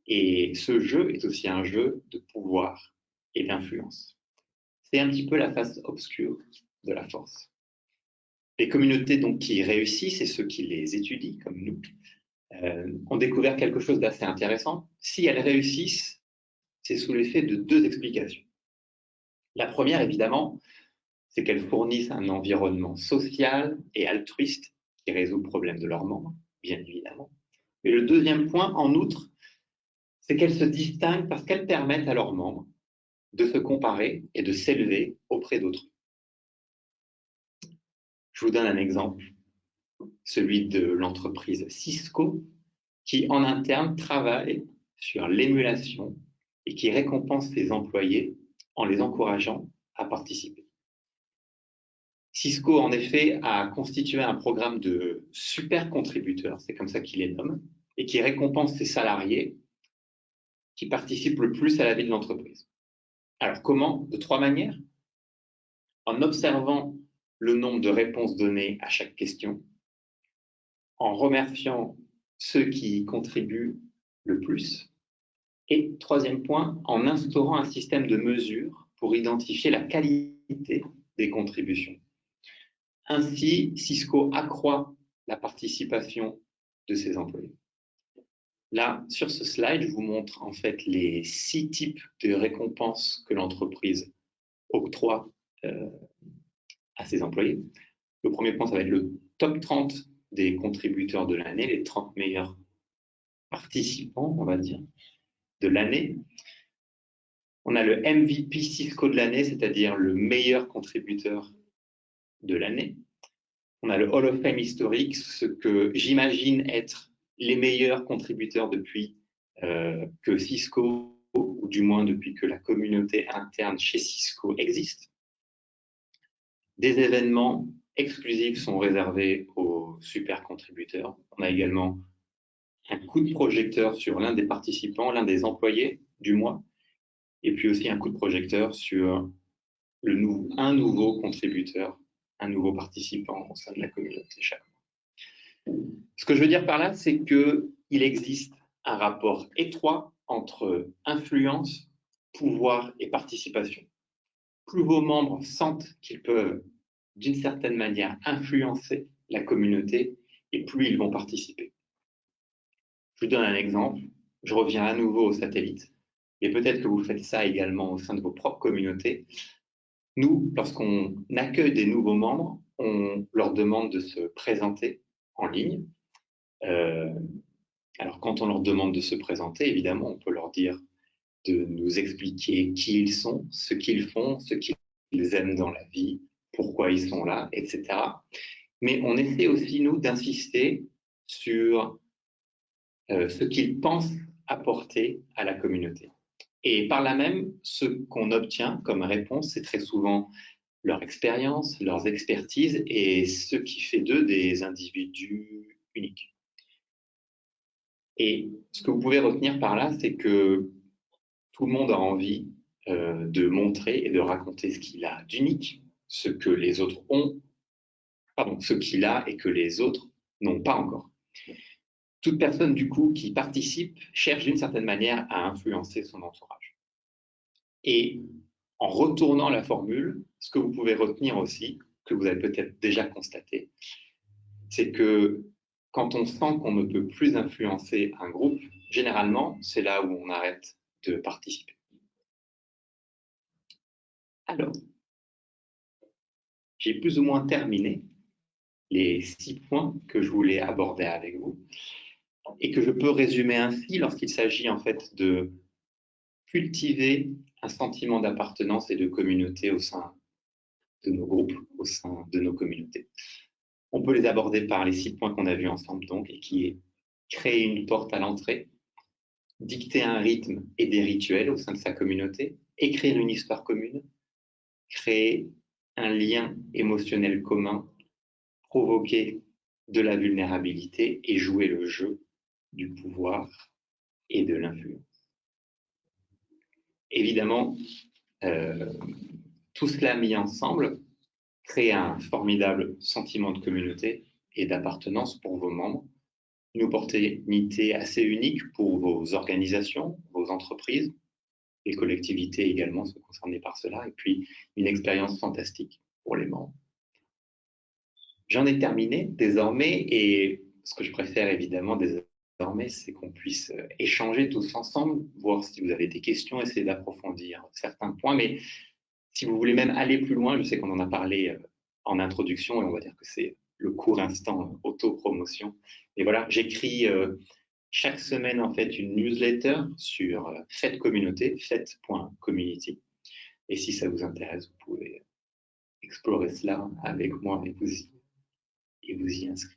Et ce jeu est aussi un jeu de pouvoir et d'influence. C'est un petit peu la face obscure de la force. Les communautés donc qui réussissent et ceux qui les étudient, comme nous, ont découvert quelque chose d'assez intéressant. Si elles réussissent, c'est sous l'effet de deux explications. La première, évidemment, c'est qu'elles fournissent un environnement social et altruiste qui résout le problème de leurs membres, bien évidemment. Et le deuxième point, en outre, c'est qu'elles se distinguent parce qu'elles permettent à leurs membres de se comparer et de s'élever auprès d'autrui. Je vous donne un exemple, celui de l'entreprise Cisco, qui en interne travaille sur l'émulation et qui récompense ses employés en les encourageant à participer. Cisco, en effet, a constitué un programme de super contributeurs, c'est comme ça qu'il les nomme, et qui récompense ses salariés qui participent le plus à la vie de l'entreprise. Alors comment? De trois manières. En observant le nombre de réponses données à chaque question, en remerciant ceux qui contribuent le plus, et troisième point, en instaurant un système de mesure pour identifier la qualité des contributions. Ainsi, Cisco accroît la participation de ses employés. Là, sur ce slide, je vous montre en fait les 6 types de récompenses que l'entreprise octroie à ses employés. Le premier point, ça va être le top 30 des contributeurs de l'année, les 30 meilleurs participants, on va dire, de l'année. On a le MVP Cisco de l'année, c'est-à-dire le meilleur contributeur de l'année. On a le Hall of Fame historique, ce que j'imagine être les meilleurs contributeurs depuis que Cisco, ou du moins depuis que la communauté interne chez Cisco existe. Des événements exclusifs sont réservés aux nos super contributeurs. On a également un coup de projecteur sur l'un des participants, l'un des employés du mois, et puis aussi un coup de projecteur sur un nouveau contributeur, un nouveau participant au sein de la communauté chaque mois. Ce que je veux dire par là, c'est qu'il existe un rapport étroit entre influence, pouvoir et participation. Plus vos membres sentent qu'ils peuvent, d'une certaine manière, influencer la communauté, et plus ils vont participer. Je vous donne un exemple. Je reviens à nouveau aux satellites, et peut-être que vous faites ça également au sein de vos propres communautés. Nous, lorsqu'on accueille des nouveaux membres, on leur demande de se présenter en ligne. Alors, quand on leur demande de se présenter, évidemment, on peut leur dire de nous expliquer qui ils sont, ce qu'ils font, ce qu'ils aiment dans la vie, pourquoi ils sont là, etc. Mais on essaie aussi, nous, d'insister sur ce qu'ils pensent apporter à la communauté. Et par là même, ce qu'on obtient comme réponse, c'est très souvent leur expérience, leurs expertises et ce qui fait d'eux des individus uniques. Et ce que vous pouvez retenir par là, c'est que tout le monde a envie de montrer et de raconter ce qu'il a d'unique, ce que les autres ont, pardon, ce qu'il a et que les autres n'ont pas encore. Toute personne, du coup, qui participe cherche d'une certaine manière à influencer son entourage. Et en retournant la formule, ce que vous pouvez retenir aussi, que vous avez peut-être déjà constaté, c'est que quand on sent qu'on ne peut plus influencer un groupe, généralement, c'est là où on arrête de participer. Alors, j'ai plus ou moins terminé les 6 points que je voulais aborder avec vous et que je peux résumer ainsi lorsqu'il s'agit en fait de cultiver un sentiment d'appartenance et de communauté au sein de nos groupes, au sein de nos communautés. On peut les aborder par les 6 points qu'on a vus ensemble donc, et qui est créer une porte à l'entrée, dicter un rythme et des rituels au sein de sa communauté, écrire une histoire commune, créer un lien émotionnel commun, provoquer de la vulnérabilité et jouer le jeu du pouvoir et de l'influence. Évidemment, tout cela mis ensemble crée un formidable sentiment de communauté et d'appartenance pour vos membres, une opportunité assez unique pour vos organisations, vos entreprises, les collectivités également sont concernées par cela, et puis une expérience fantastique pour les membres. J'en ai terminé désormais, et ce que je préfère évidemment désormais, c'est qu'on puisse échanger tous ensemble, voir si vous avez des questions, essayer d'approfondir certains points, mais si vous voulez même aller plus loin, je sais qu'on en a parlé en introduction, et on va dire que c'est le court instant auto-promotion. Et voilà, j'écris chaque semaine en fait une newsletter sur Faites Communauté, faites.community. Et si ça vous intéresse, vous pouvez explorer cela avec moi et vous y inscrire.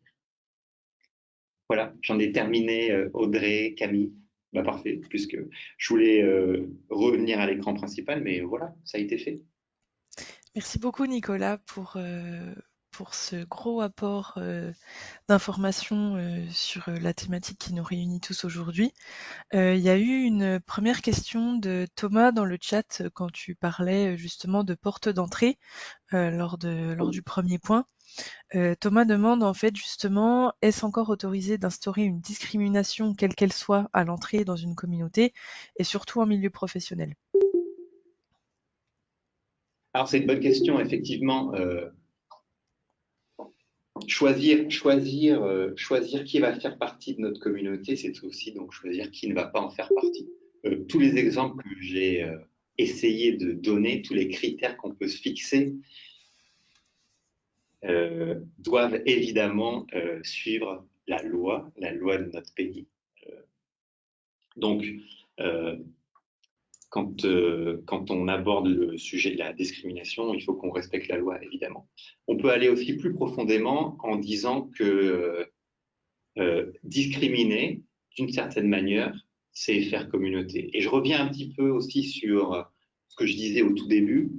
Voilà, j'en ai terminé, Audrey, Camille. Bah parfait, puisque je voulais revenir à l'écran principal, mais voilà, ça a été fait. Merci beaucoup Nicolas pour ce gros apport d'informations sur la thématique qui nous réunit tous aujourd'hui. Il y a eu une première question de Thomas dans le chat quand tu parlais justement de porte d'entrée lors du premier point. Thomas demande en fait justement, est-ce encore autorisé d'instaurer une discrimination quelle qu'elle soit à l'entrée dans une communauté et surtout en milieu professionnel? Alors c'est une bonne question, effectivement. Choisir qui va faire partie de notre communauté, c'est aussi donc choisir qui ne va pas en faire partie. Tous les exemples que j'ai essayé de donner, tous les critères qu'on peut se fixer, doivent évidemment suivre la loi de notre pays. Donc, quand on aborde le sujet de la discrimination, il faut qu'on respecte la loi, évidemment. On peut aller aussi plus profondément en disant que discriminer, d'une certaine manière, c'est faire communauté. Et je reviens un petit peu aussi sur ce que je disais au tout début.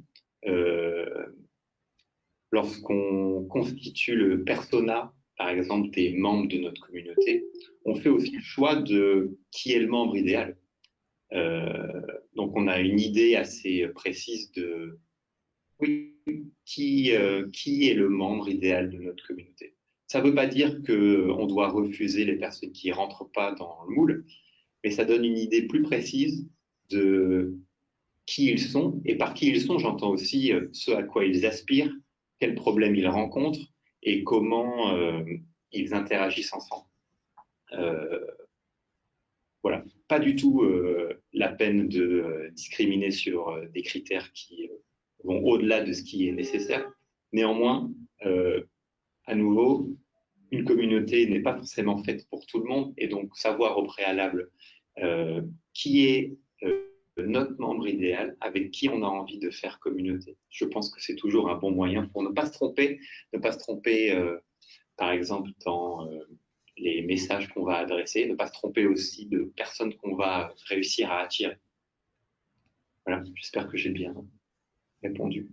Lorsqu'on constitue le persona par exemple, des membres de notre communauté, on fait aussi le choix de qui est le membre idéal. Donc, on a une idée assez précise de oui, qui est le membre idéal de notre communauté. Ça ne veut pas dire qu'on doit refuser les personnes qui ne rentrent pas dans le moule, mais ça donne une idée plus précise de qui ils sont, et par qui ils sont, j'entends aussi ce à quoi ils aspirent, quels problèmes ils rencontrent et comment ils interagissent ensemble. Voilà, pas du tout la peine de discriminer sur des critères qui vont au-delà de ce qui est nécessaire. Néanmoins, à nouveau, une communauté n'est pas forcément faite pour tout le monde, et donc savoir au préalable qui est notre membre idéal, avec qui on a envie de faire communauté. Je pense que c'est toujours un bon moyen pour ne pas se tromper, par exemple, dans les messages qu'on va adresser, ne pas se tromper aussi de personnes qu'on va réussir à attirer. Voilà, j'espère que j'ai bien répondu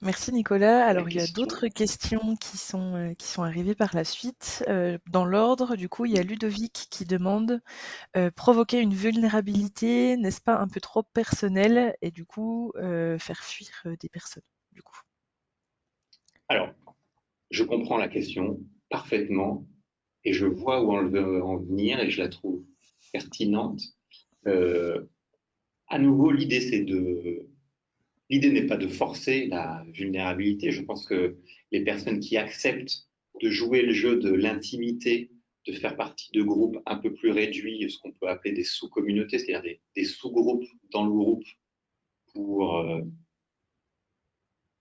Merci Nicolas. à la Alors il y a question. d'autres questions qui sont arrivées par la suite. Dans l'ordre, du coup, il y a Ludovic qui demande provoquer une vulnérabilité, n'est-ce pas un peu trop personnel et du coup faire fuir des personnes, du coup. Alors, je comprends la question parfaitement et je vois où on veut en venir et je la trouve pertinente. Euh, à nouveau, l'idée n'est pas de forcer la vulnérabilité. Je pense que les personnes qui acceptent de jouer le jeu de l'intimité, de faire partie de groupes un peu plus réduits, ce qu'on peut appeler des sous-communautés, c'est-à-dire des sous-groupes dans le groupe pour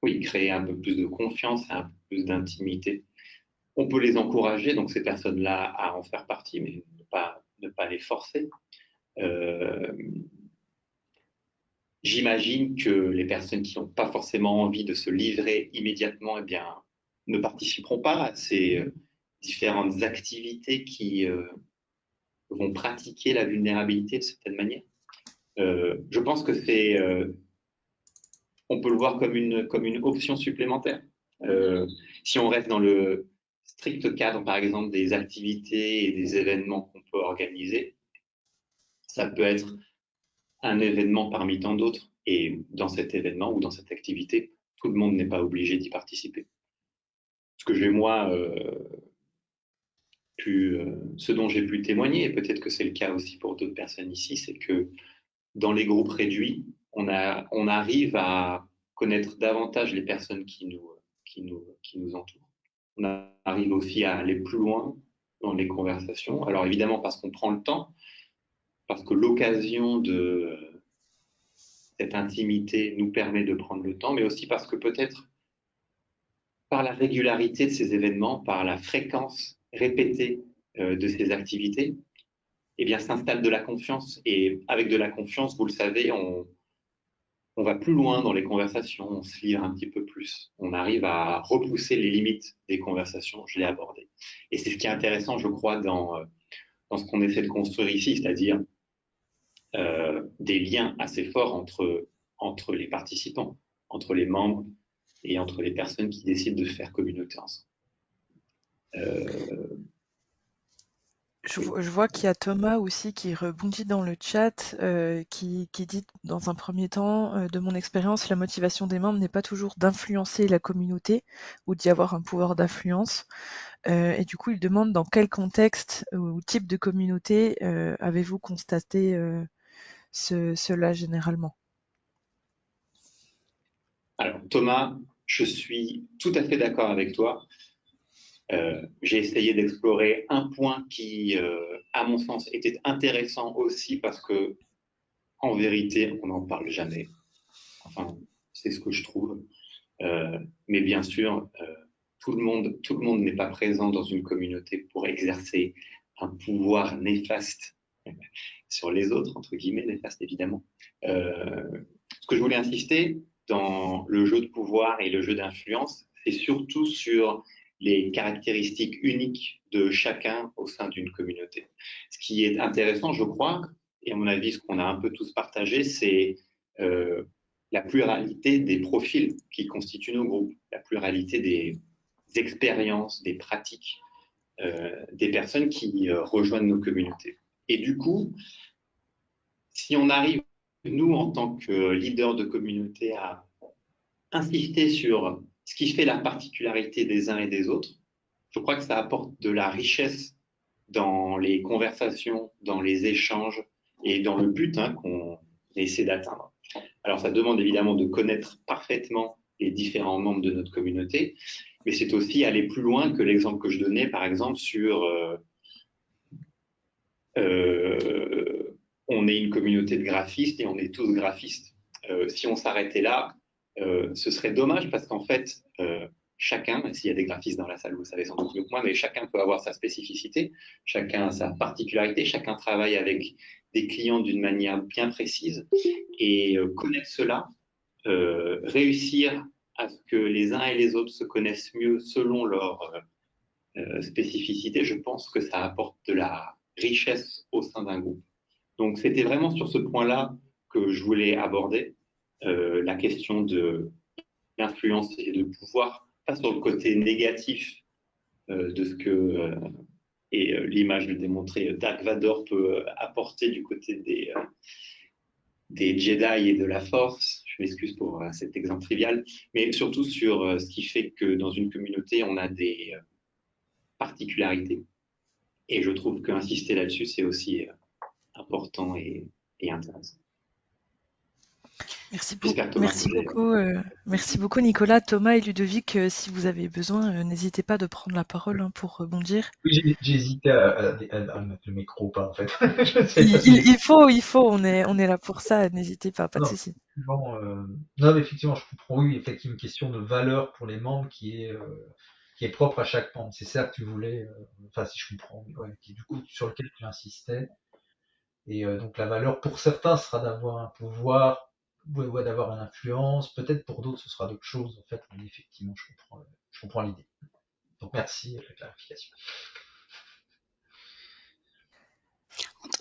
oui, créer un peu plus de confiance et un peu plus d'intimité. On peut les encourager, donc ces personnes-là, à en faire partie, mais ne pas les forcer. Euh, J'imagine que les personnes qui n'ont pas forcément envie de se livrer immédiatement, eh bien, ne participeront pas à ces différentes activités qui vont pratiquer la vulnérabilité de certaine manière. Je pense que on peut le voir comme une option supplémentaire. Si on reste dans le strict cadre, par exemple, des activités et des événements qu'on peut organiser, ça peut être un événement parmi tant d'autres. Et dans cet événement ou dans cette activité, tout le monde n'est pas obligé d'y participer. Ce que j'ai moi, ce dont j'ai pu témoigner, et peut-être que c'est le cas aussi pour d'autres personnes ici, c'est que dans les groupes réduits, on arrive à connaître davantage les personnes qui nous entourent. On arrive aussi à aller plus loin dans les conversations. Alors évidemment parce qu'on prend le temps, parce que l'occasion de cette intimité nous permet de prendre le temps, mais aussi parce que peut-être par la régularité de ces événements, par la fréquence répétée de ces activités, eh bien s'installe de la confiance. Et avec de la confiance, vous le savez, on va plus loin dans les conversations, on se livre un petit peu plus, on arrive à repousser les limites des conversations, je l'ai abordé. Et c'est ce qui est intéressant, je crois, dans ce qu'on essaie de construire ici, c'est-à-dire des liens assez forts entre les participants, entre les membres et entre les personnes qui décident de faire communauté ensemble. Je vois qu'il y a Thomas aussi qui rebondit dans le chat, qui dit dans un premier temps, de mon expérience, la motivation des membres n'est pas toujours d'influencer la communauté ou d'y avoir un pouvoir d'influence. Et du coup, il demande dans quel contexte ou type de communauté avez-vous constaté cela généralement? Alors Thomas, je suis tout à fait d'accord avec toi. J'ai essayé d'explorer un point qui, à mon sens, était intéressant aussi parce que, en vérité, on n'en parle jamais. Enfin, c'est ce que je trouve. Mais bien sûr, tout le monde n'est pas présent dans une communauté pour exercer un pouvoir néfaste sur les autres, entre guillemets, néfaste évidemment. Ce que je voulais insister dans le jeu de pouvoir et le jeu d'influence, c'est surtout sur les caractéristiques uniques de chacun au sein d'une communauté. Ce qui est intéressant, je crois, et à mon avis, ce qu'on a un peu tous partagé, c'est la pluralité des profils qui constituent nos groupes, la pluralité des expériences, des pratiques. des personnes qui rejoignent nos communautés. Et du coup, si on arrive, nous, en tant que leaders de communauté, à insister sur ce qui fait la particularité des uns et des autres, je crois que ça apporte de la richesse dans les conversations, dans les échanges et dans le but qu'on essaie d'atteindre. Alors, ça demande évidemment de connaître parfaitement les différents membres de notre communauté, mais c'est aussi aller plus loin que l'exemple que je donnais, par exemple, sur on est une communauté de graphistes et on est tous graphistes. Si on s'arrêtait là, ce serait dommage parce qu'en fait, chacun, s'il y a des graphistes dans la salle, vous savez sans doute mieux que moi, mais chacun peut avoir sa spécificité, chacun a sa particularité, chacun travaille avec des clients d'une manière bien précise et connaître cela, réussir à ce que les uns et les autres se connaissent mieux selon leur spécificité, je pense que ça apporte de la richesse au sein d'un groupe. Donc, c'était vraiment sur ce point-là que je voulais aborder la question de l'influence et de pouvoir, pas sur le côté négatif de ce que l'image le démontrait, Dark Vador peut apporter du côté des Jedi et de la Force. Je m'excuse pour cet exemple trivial, mais surtout sur ce qui fait que dans une communauté, on a des particularités. Et je trouve qu'insister là-dessus, c'est aussi important et intéressant. Merci, Thomas, merci beaucoup Nicolas, Thomas et Ludovic. Si vous avez besoin, n'hésitez pas de prendre la parole pour rebondir. Oui, j'ai hésité à mettre le micro ou pas, en fait. Je sais pas Il faut, on est là pour ça, n'hésitez pas de Non, souci. effectivement, non, mais effectivement, je comprends, oui, effectivement, une question de valeur pour les membres qui est propre à chaque membre. C'est ça que tu voulais, enfin, si je comprends, mais ouais, du coup, sur lequel tu insistais. Et donc, la valeur pour certains sera d'avoir un pouvoir, ouais, d'avoir une influence. Peut-être pour d'autres, ce sera d'autres choses, en fait. Mais effectivement, je comprends l'idée. Donc, merci de la clarification.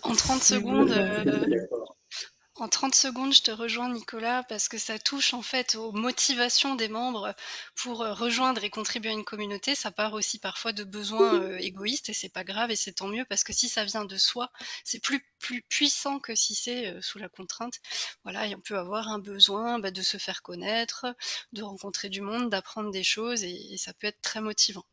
En 30 Si secondes, vous- En 30 secondes, je te rejoins Nicolas parce que ça touche en fait aux motivations des membres pour rejoindre et contribuer à une communauté. Ça part aussi parfois de besoins égoïstes et c'est pas grave et c'est tant mieux parce que si ça vient de soi, c'est plus puissant que si c'est sous la contrainte. Voilà, et on peut avoir un besoin de se faire connaître, de rencontrer du monde, d'apprendre des choses et ça peut être très motivant.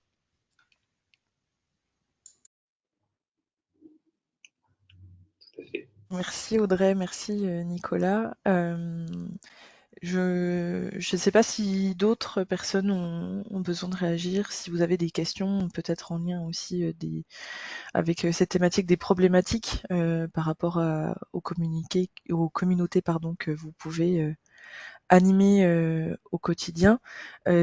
tout à fait. Merci Audrey, merci Nicolas. Je ne sais pas si d'autres personnes ont besoin de réagir, si vous avez des questions, peut-être en lien aussi avec cette thématique des problématiques par rapport aux communautés pardon, que vous pouvez animer au quotidien.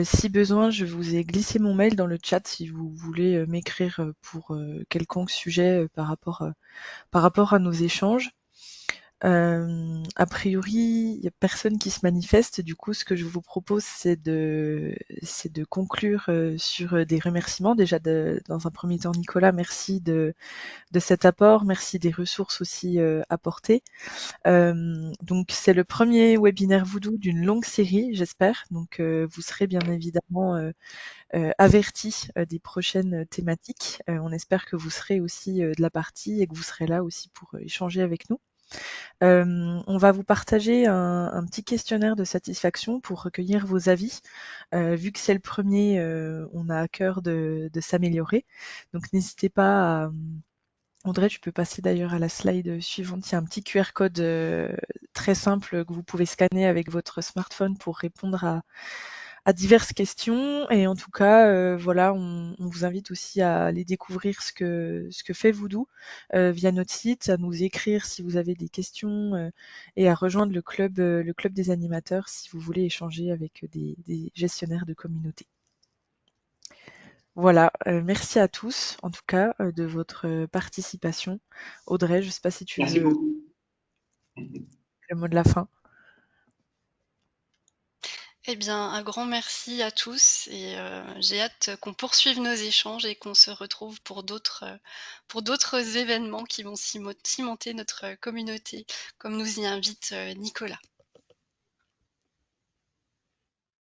Si besoin, je vous ai glissé mon mail dans le chat si vous voulez m'écrire pour quelconque sujet par rapport à nos échanges. A priori, il n'y a personne qui se manifeste. Du coup, ce que je vous propose, c'est de conclure sur des remerciements. Déjà, dans un premier temps, Nicolas, merci de cet apport. Merci des ressources aussi apportées. Donc, c'est le premier webinaire Voodoo d'une longue série, j'espère. Donc, vous serez bien évidemment avertis des prochaines thématiques. On espère que vous serez aussi de la partie et que vous serez là aussi pour échanger avec nous. On va vous partager un petit questionnaire de satisfaction pour recueillir vos avis. Vu que c'est le premier, on a à cœur de s'améliorer. Donc n'hésitez pas à... Audrey, tu peux passer d'ailleurs à la slide suivante. Il y a un petit QR code très simple que vous pouvez scanner avec votre smartphone pour répondre à diverses questions. Et en tout cas, voilà, on vous invite aussi à aller découvrir ce que fait Voodoo via notre site, à nous écrire si vous avez des questions et à rejoindre le club des animateurs si vous voulez échanger avec des gestionnaires de communauté. Voilà, merci à tous, en tout cas, de votre participation. Audrey, je ne sais pas si tu Merci veux beaucoup. le mot de la fin. Eh bien, un grand merci à tous et j'ai hâte qu'on poursuive nos échanges et qu'on se retrouve pour d'autres événements qui vont cimenter notre communauté, comme nous y invite Nicolas.